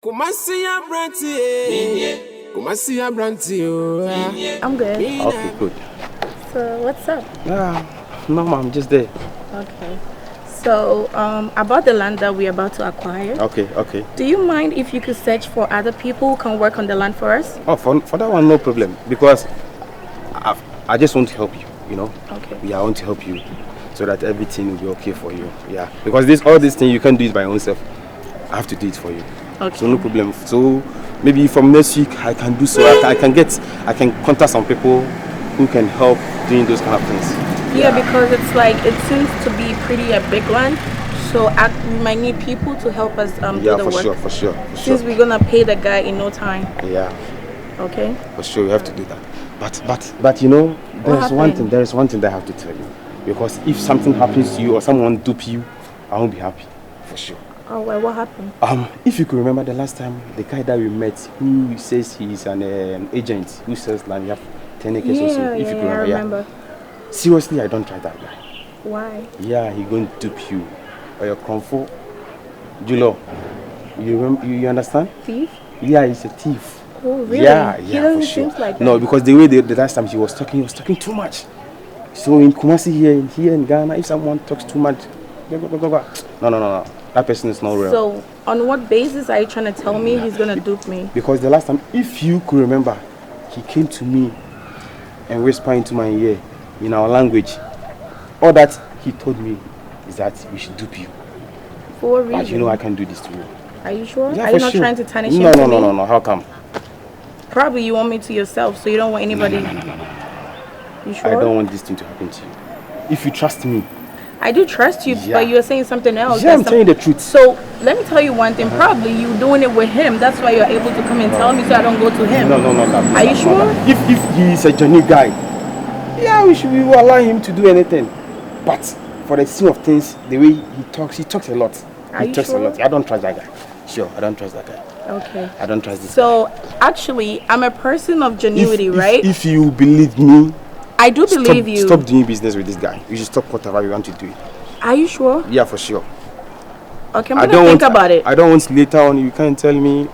KUMASI ABRANTE3. KUMASI ABRANTE3. I'm good. Okay, good. So what's up? No, I'm just there. Okay. So about the land that we're about to acquire. Okay. Do you mind if you could search for other people who can work on the land for us? Oh, for that one, no problem. Because I just want to help you, you know? Okay. Yeah, I want to help you so that everything will be okay for you. Yeah. Because all this thing, you can't do it by yourself. I have to do it for you. Okay. So no problem. So maybe from next week, I can do so. I can contact some people who can help doing those kind of things. Yeah, because it's like, it seems to be pretty a big land. So we might need people to help us do the work. For sure. Since we're gonna pay the guy in no time. Yeah. Okay. For sure, we have to do that. But you know, there is one thing that I have to tell you. Because if something happens to you or someone dupe you, I won't be happy. For sure. Oh, well, what happened? If you could remember the last time, the guy that we met, who says he's an agent who sells land, you have 10 acres or so. If you could remember. Seriously, I don't try that guy. Why? Yeah, he's going to dupe you. Or your comfort. Julo, you understand? Thief? Yeah, he's a thief. Oh, really? Yeah, he doesn't for sure. seem like that. No, because the way the last time he was talking too much. So in Kumasi here in Ghana, if someone talks too much, no. That person is not real. So, on what basis are you trying to tell me he's going to dupe me? Because the last time, if you could remember, he came to me and whispered into my ear in our language. All that he told me is that we should dupe you. For what reason? But you know I can't do this to you. Are you sure? Yeah, are you not trying to tarnish him? No. How come? Probably you want me to yourself, so you don't want anybody. No. You sure? I don't want this thing to happen to you. If you trust me. I do trust you, but you're saying something else. Yeah, I'm telling you the truth. So let me tell you one thing. Probably you doing it with him. That's why you're able to come and tell me, so I don't go to him. No. Are you sure? If he's a genuine guy, yeah, we will allow him to do anything. But for the scene of things, the way he talks a lot. He talks a lot. I don't trust that guy. Sure, I don't trust that guy. Okay. I don't trust this guy. So actually, I'm a person of genuity, right? If you believe me, I do believe you. Stop doing business with this guy. You should stop whatever you want to do. Are you sure? Yeah, for sure. Okay, I'm gonna think about it. I don't want later on you can't tell me,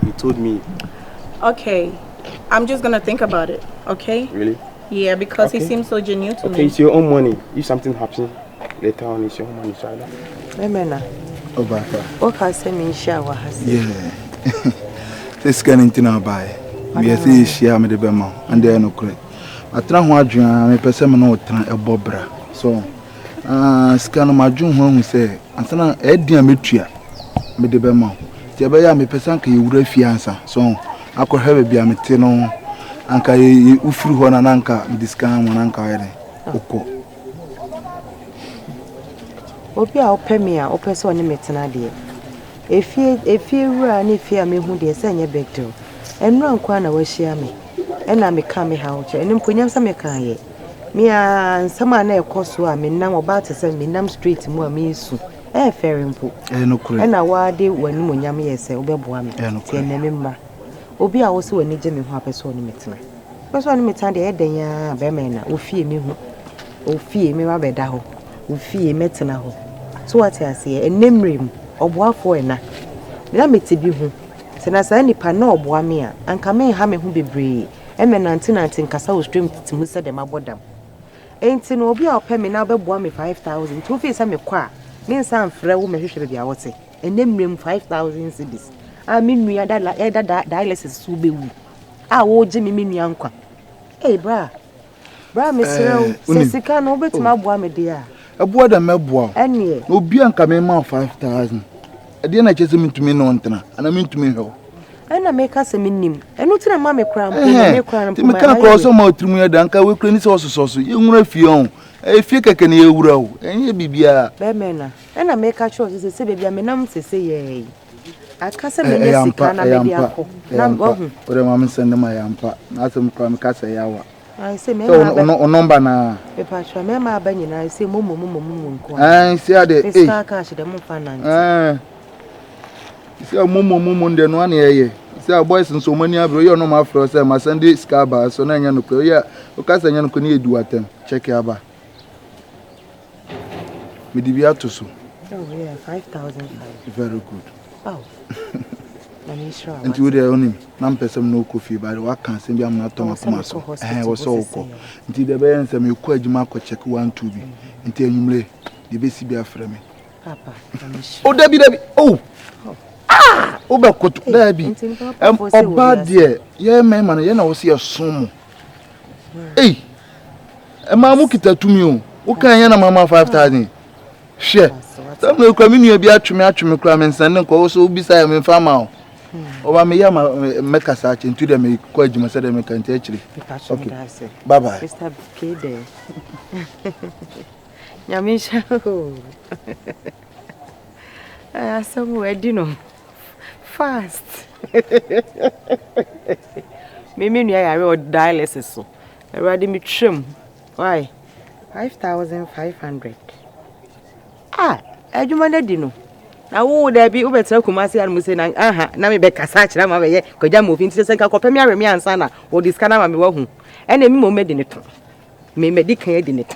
you told me. Okay, I'm just gonna think about it, okay? Really? Yeah, because he seems so genuine to me. Okay, it's your own money. If something happens later on, it's your own money, so Memena. Obaka. Okay, send me shower has. Yeah. This can into buy. We are saying share me the bema and there no credit. I try to adjust me person no try a bobra. So scan my jun home say ansana Eddie Ametua me the bema. Tiabaya me person ka yewura fiansa. So akọ have bia me te no anka ufuru ho na nanka me discan mo nanka yere. Oko. Obi a opɛ me a opɛ sɛ ɔne metena deɛ. Efie wura ne fie a mehu deɛ sɛ nyɛ big deal. Enura nkwa na wahyia me. Ɛna me ka me ha oche. Ɛnim konyam sɛ me kan yɛ. Me a nsɛm a na ɛkɔ so a me nam oba te sɛ me nam street mu a me su. Fair mpo. No kure. Ɛna waade w'anim onyam yɛ sɛ wobɛboa me. Tie na me mma. Obi a wo sɛ w'ani gye me ho apɛ sɛ ɔne metena. Pɛ sɛ ɔne metena deɛ ɛdan ya bɛmɛ na ofie me hu. Ofie me ba bɛda ho. Ofie metena ho. So what I say, a name oboafo ena. Na mete bi hu. Se na sa nipa na oboa me a, anka me ha me hu bebre. E me nante nkasa o stream timu se dem abodam. Enti no obi a opɛ me na obɛboa me 5000. To fi se me kɔ a, me nsa mfrɛ wo me hwehwɛ bia wote. Enemrem 5000 cedis. A me nua da dialysis so bewu. A wo gye me nua nkwa. Bra me srɛ se sika no obetuma aboa me de a. Aboa da meboa. Enie. Obi anka me ma 5000. Ade na kyese mitumi no ntena. Ana mitumi hwe. Ana me ka se minim. Eno tira ma me kra mpo me kra mpo. Me ka ko so ma otrimu ya da anka we kra ni se ososo. Ye nwura fie on. Fie keke na ye wura o. Enye bibia. Be me na. Ana me ka cho se bibia me nam sese ye. Aka se me ne sika na me dia ko. Na ohu. Ore ma me sende ma yampa. Na asem kwa me ka se yawa. I say me o number na. Pe pa cho me ma ba nyina I say momo nko. See ade Sika ka she dem finance. See momo nde no ana ye. See boys nso mani abro ye no ma afro say ma sende ska ba so na nya no ko ye o ka sa nya no ko ne edu atem check ya ba. Me di bia to so. Oh yeah, 5005. Very good. Oh. nti wo de onim na mpesem no kofi ba wa kan se bia na to makoma so wo so ko nti de be nsem me ko adwuma ko check 1 2 bi nti enwumre de be si bia frɛ me papa o dabi oh o ba koto dabi oba de ye me ma ye na wo se yesom eh e ma mu kita tumi o kan ye na mama 5000 hwe tam no kwa me nua bi atweme kura me nsane nko wo so obisa ya me fama o oba me ya me kasa ache ntu de me ko adwuma se de me kan ti akire okay bye bye Mr. Kede Nyamisha somewhere dino fast me nua ya re dialysis so ready me trim why 5,500 adwuma na di no na wo da bi obetra kumase an muse na na me be kasa akira ma be ye kwadwa mo fin tise nka kopem ya remi ansa na wo diska na ma me wahu ena mi mo me di ne to me di kan di ne to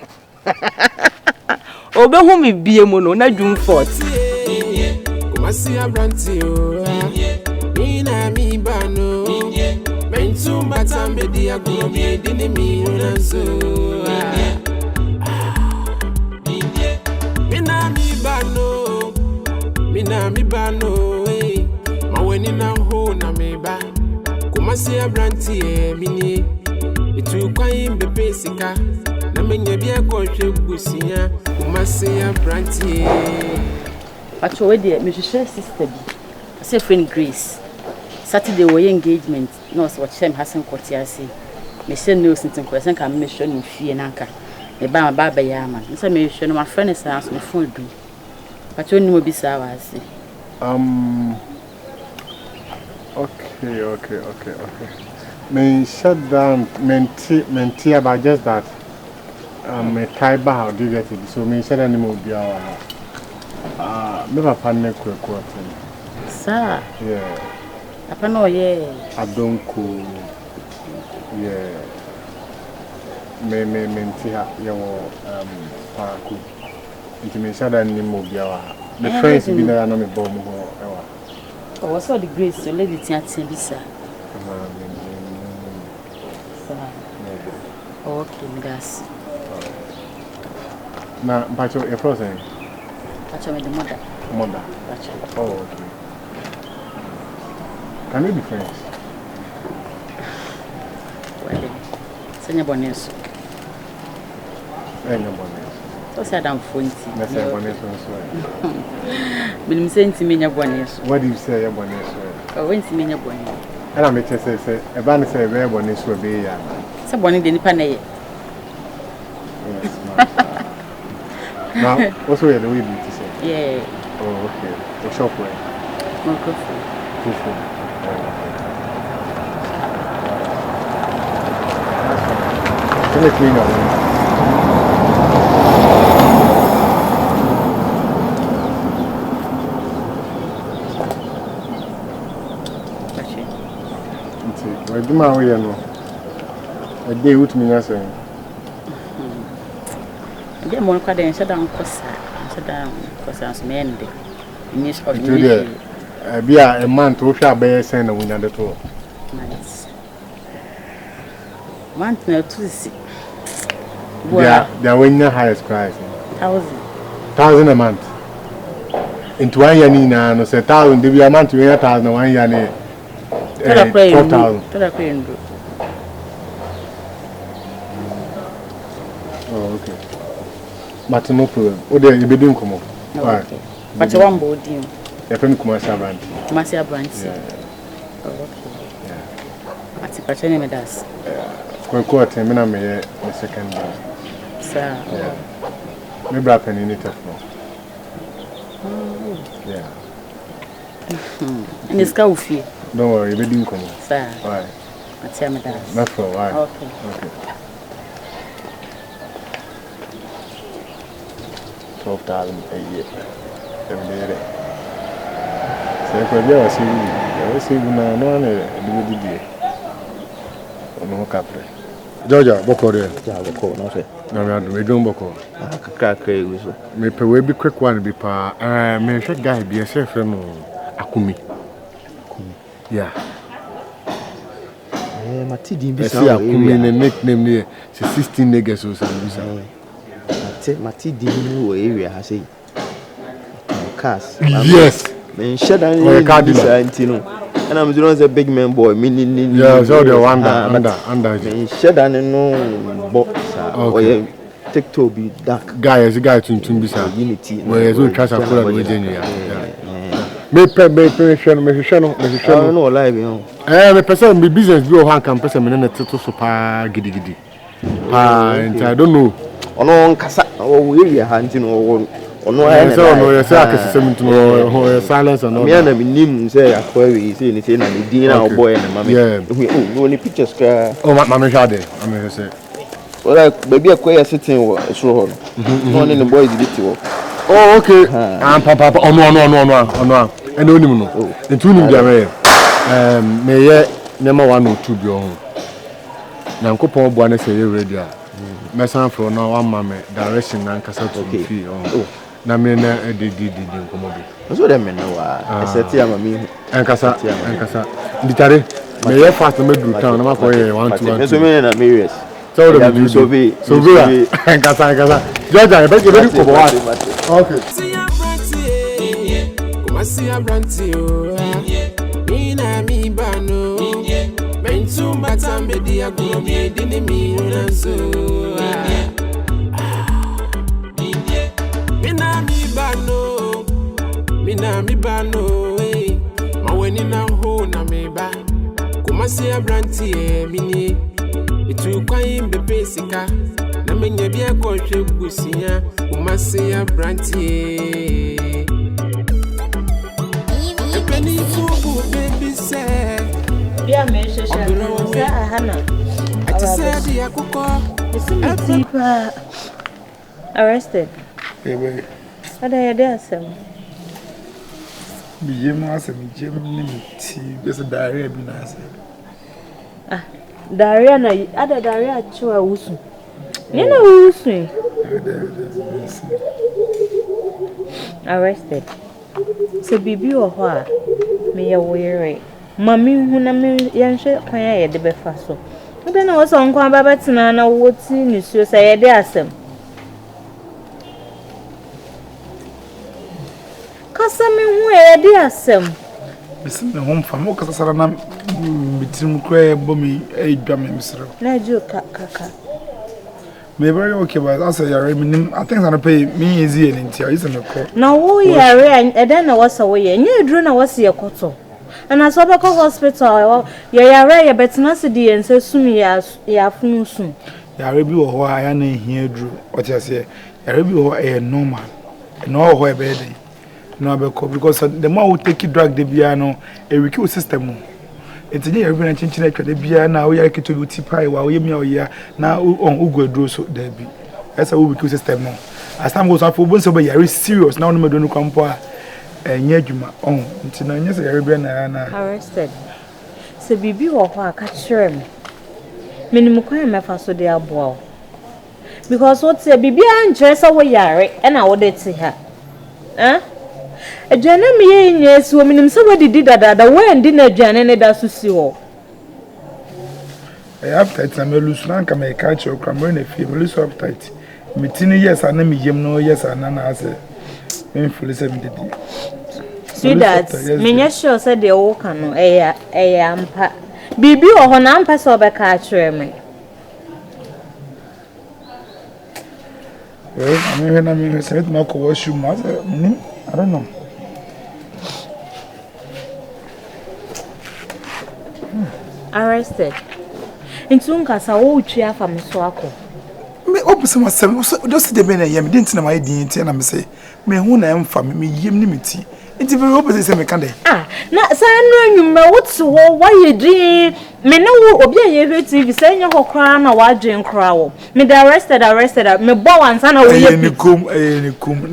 obehu mi bie mu no na dwum fort Kumasi Abrante o ina mi bano mentu matambe di agro mi di ni mi unanso Mina mi bano maweni na ho na me ba Kumasi Abrante mini itu kwai bebe sika na menye bia ko hwe busia Kumasi Abrante Acho we dey me hwehwe sister bi say friend Grace Saturday we engagement no so chem hasen kotiase me say no sintin ko sen ka me hwe no fie nanka me ba ba ya ma say me hwe no my friend is as me phone do Acho ni mo bisa wa ase Okay. Me shut down menti about just that. Me Kaiba how do you get it? So me shut down the movie. Me papa ne kwe. Sir. Yeah. Papa no yeah. Adonko. Yeah. Me menti ha yo paraku. Nti me shut down the movie. The friends be na me bomb ho ewa. Oh, what's all the Grace so lady tia bisa. Okay, gas. Na bacho e frozen. Bacho me the mother. Bacho. Oh, okay. Can we be friends? Well, senya boneso. Enga boneso. So say am fonti. Na say boneso so. Bilim senti menya boneso. What do you say ya boneso? Oh, when ti menya boneso. Ana me say e ba ne say we boneso be ya. Say bone de nipa na ye. Now, what's the way you to say? Yeah. Oh, okay. The shop where? Mokofu. Fufu. Can you clean up? I do my way, no. A day with me, I say. Yeah, more than shut down Cossa. Shut down Cossas Mende. Be a man to share bear send a winner the tour. Nice. Want no to see. They are winning the highest price. 1,000 a month. Into 1 year, Nina, no say 1,000. They be a month to 1,000 1 year. 12,000. Oh, okay. But no problem. Oh, there you be doing come on. Okay. But you want board you. Your friend Kumasi Abrante. Kumasi Abrante. Yeah. Oh, okay. Yeah. Ati pa chene me das. Kwa kwa temi na me second day. Sir. Yeah. Me bra pen in it for. Yeah. And it's coffee. Don't worry, you be doing come on. Sir. Why? Ati me das. Not for why. Okay. Okay. 12,000 a year. Every day. So if we are seeing now, no one do the no capre. Georgia, Boko there. Yeah, Boko, no say. No, we don't Boko. Kaka we so. Me pe we be quick one be pa. Me hwe guy be say friend no Akumi. Yeah. Mati di bi sa. I see a nickname there. 16 niggas or something. Mati di no area ha say. Cars. Yes. Men shut down in and I'm doing a big man boy, meaning yeah, so the under. Men shut down no box or take to be dark. Guy is a guy to bisa. Unity. Where you try to pull out Virginia. Me no live you. Me person me business be o can person me na teto so pa gidi. And I don't know. Ono nkasa o area hunting o ono I say no you say akese me to silence and all. Me na me nim say akwawe say ni say na ni din na boy na mama. Oh, no pictures ka. Oh, mama shade. I say. Well, like baby akwawe sitting so hon. No ni boys dey ti wo. Oh, okay. Papa ono. And only no. And two nim dia me ye number 1 or 2 bi on. Na nkopon bo na say you ready a. Me san for no one mama direction na nkasa to fi on. Na me na di nkomo bi. So dem na wa. Eseti ama mi. Nkasa. Nditare. Me ye fast me do town na ma ko ye 1 2 1. So me na Marius. So dem so be. Nkasa. Georgia, be ready ko wa. Okay. KUMASI ABRANTE3 Mina mi bano Mentu matambe dia gumi dini mi unazo Mina mi bano Maweni na ho na meba KUMASI ABRANTE3 mini Itu kwa imbe pesika Na menye bia kwa shebusinya KUMASI ABRANTE3 baby say dear me say Hannah I said ya kuko arrested Ebe ada there some bi yema asem jem ni ti be se diarrhea bi na ase diarrhea na ada diarrhea chiwa wusu ni na wusu arrested so bibi o ho a me ye weary mami hu na me yenhwe kan ya de be fa so ebe na wo so nkwa ba betina na woti ni suo say ye de asem kasa me hu ye de asem bisi me hom fa mo kasa sara na bitim kra bo mi edwa me misro na ju kaka me very okay but I say yare minim I think I pay me easy and ntia is me call na wo yare e den na wasa wo ye nya eduro na wasa ye koto na so be ko hospital ye yare ye betina se di ense sumi ya funu sum yare bi wo ho aya na ehia eduro o ti ase yare bi wo e normal no ho e be dey no be ko because the more we take drug the bia no e weak system Enti yare bi na chinchin atwa de bia na wo yare keto bi ti pai wa wo yemi oya na on ugu eduro so da bi esa wo weak system no as time goes on for bon so be yare serious na no me do no kwampo a enya adwuma on nti na nya se yare bi na arrested se bibi wo ho aka kire me minimu kwan me fa so de aboa because what say bibi anje se wo yare e na wo de ti ha Adwane me ye nyesu wo minim se wadidi dadada wo ndi na adwane ne da so si ho appetite na me lose na nka me catch your camera na fie me lose appetite me tini yes ana me yem no yes ana na ase me feel say me didi see that me nya sure say de wo kan no eya ampa bibi wo ho na ampa se obeka akire me well I mean say it ma ko washroom I don't know. Arrested. Intunka sa wo utwi afa me so akọ. Me opese masem just dey be na yem didn't na my din na me say me hu na emfa me yem ni meti. Enti be opese say me kan dey. Na sa no nwuma wotu wo waye din me ne wo obi aye TV say nya hokra na wadwen kra wo. Me dey arrested me bo wansa na wo ye ni kum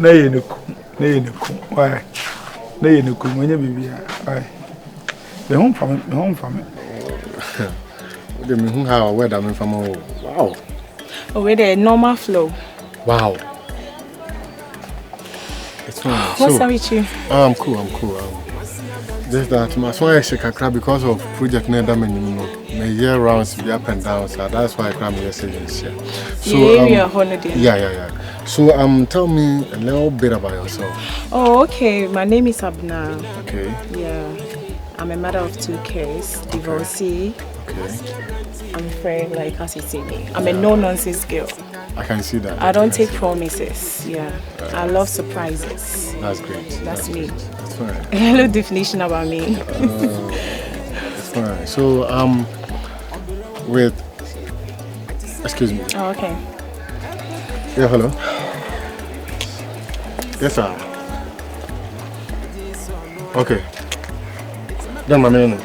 na ye ni kum. Why? Na ye ni kum onya bibia. Why? Me home from it. The me how where that me from wow. Oh, with a normal flow. Wow. It's fine. What's up with you? I'm cool. Just that my son is shakra because of project never my year rounds be up and down, so that's why I come here saying share. So holiday. Yeah. So tell me a little bit about yourself. Oh, okay. My name is Abna. Okay. Yeah. I'm a mother of 2 kids, divorcee. Okay. I'm very, like, as you say, I'm a no-nonsense girl. I can see that. I don't take promises. Yeah. I love surprises. That's great. That's me. That's fine. A little definition about me. That's fine. So, excuse me. Oh, okay. Yeah, hello. Yes, sir. Okay. Then my man.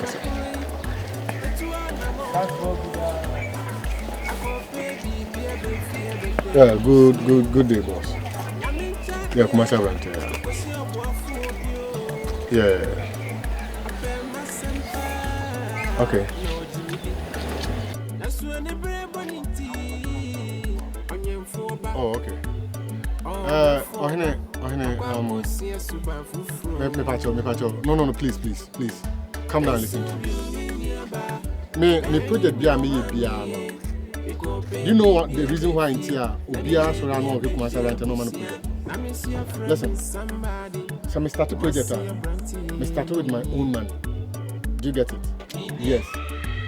Yeah, good day, boss. Yeah, KUMASI ABRANTE3. Yeah. Okay. Oh, okay. Me pacho. No, please. Come down and listen to me. Me project be no. Do you know what the reason why in here Obia so run on KUMASI ABRANTE no man project? Listen. So me started project. Me started with my own money. Do you get it? Yes.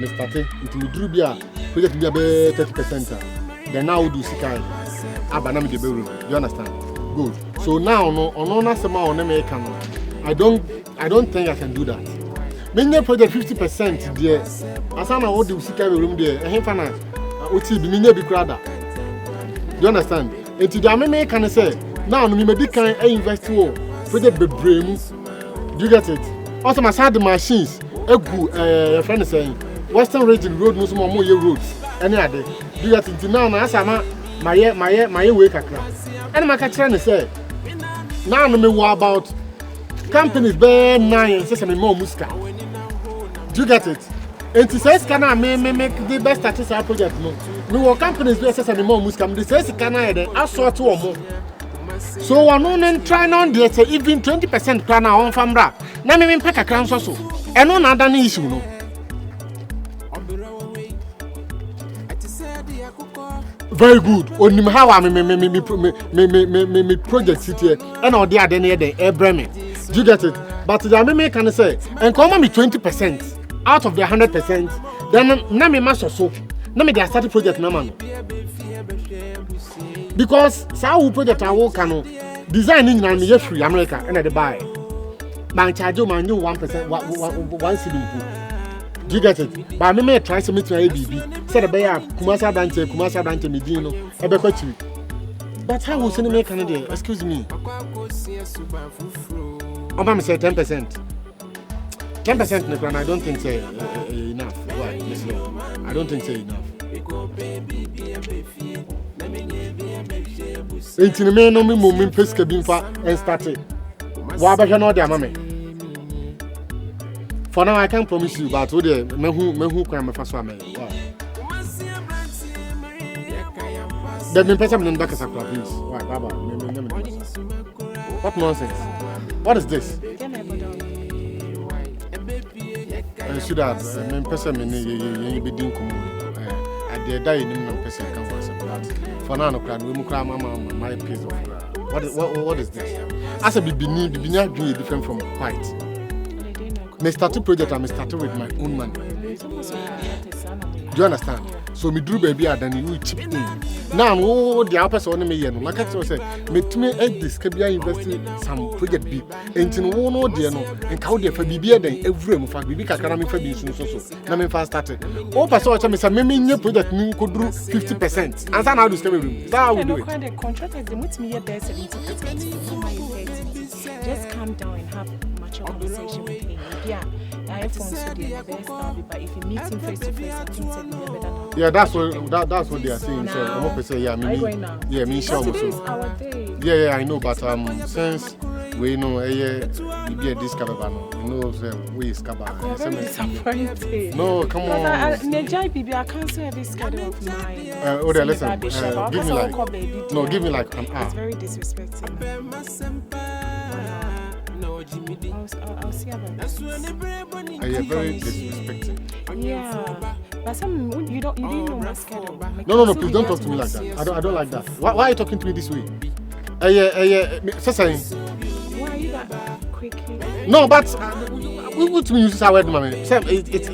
Me started until we drew bia project be 30%. Then now we do sikai. Aba na me the bedroom. Do you understand? Good. So now no na sema on me can. I don't think I can do that. Me project 50% there. Asana what do sikai room there. Ehfa Oti bi minye bi krada. Do you understand? Enti do me can say now no me be kan invest wo project bebre mu. Do you get it? Also my side machines egu your friend saying Western Region Road no so mo ye roads. Any ade. Do you get it? Now na asama my way kakra. And my catcher say now no me wo about companies be 9 say me more muska. Do you get it? And to say can I make the best statistical project no. Me work companies do say me more muska. The say can I dey asort to more. So one on try on there say even 20% plan on famra. Na me pack a crown so. And no other issue no. Very good. Only how I me project city and all the other near the Abraham. Do you get it? But the me can say and come me 20% out of the 100%. Then na me master so. Na me dey start project na man. Because how project I work can design in me free America and they buy. Man charge you man 1% 1 cedi. Do you get it? But me try to meet my ABB. Said be KUMASI ABRANTE me din no. E be kwachi. But how was any Canada? Excuse me. Oba me say 10%. 10% no I don't think say enough. Why? Listen. I don't think say enough. Enti me no me mum peska bi mfa and start it. Wa ba hwe no de amame. For now I can't promise you but we dey mehu kwan me fa so amay. Then me person me back sakura please. Why baba? What nonsense? What is this? Should have me person me be din komo. They die in no person can for some. For now, no crowd, we mukra my piece of what is this? As a bibini different from white. Me started project and me started with my own money. Do you understand? So me drew baby and you chip in. Now the upper son me no. Like I say, me to me this can be invested some project be. And in one or the no and how they for bibi then every month for bibi kakara me for be so. Na me first started. Oh person me say me new project me could do 50%. And now this can room. That how we do it. The contractors they meet me here there 70%. Just calm down and have mature conversation with him. Yeah. iPhones so the best but if you meet him face to face I think say be better. Yeah, that's what they are saying. So I hope say yeah, me yeah, me sure also. Our day. Yeah, I know, but since we know be a discover no, you know we discover. Disappointed. No, come on. I cancel every schedule of mine. Listen, give me like an hour. It's very disrespectful. I'll see about that. Are you very disrespectful? Yeah. But some you didn't know my schedule. No, please don't talk to me like that. I don't like that. Why are you talking to me this way? Why are you that quickly? No, but what to me use our word, mommy. It's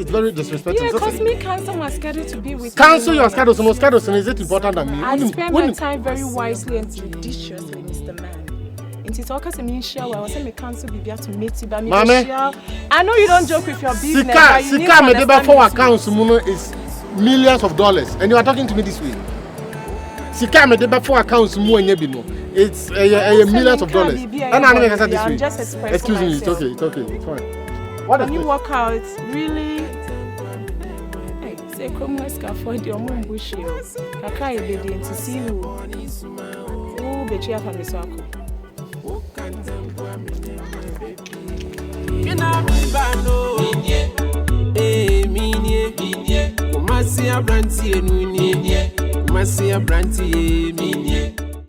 very disrespectful. Yeah, because me cancel my schedule to be with Cancel you. your schedule. So no schedule is it important than me? I spend my time very wisely and judiciously, Mr. Man. It's all because me share. I was saying me cancel be to meet you, but me share. I know you don't joke with your business. Sika me deba for accounts is millions of dollars, and you are talking to me this way. Sika me deba for accounts it's millions of dollars. And I'm this way. Just expressing Excuse me, myself. it's okay, it's fine. What When is you this? walk out, really? Hey, say come let's go for the omu bush yo. Kaka e be to see you. Oh, be chia for me so ako. Kumasi abranti enu ni, kumasi abranti minye.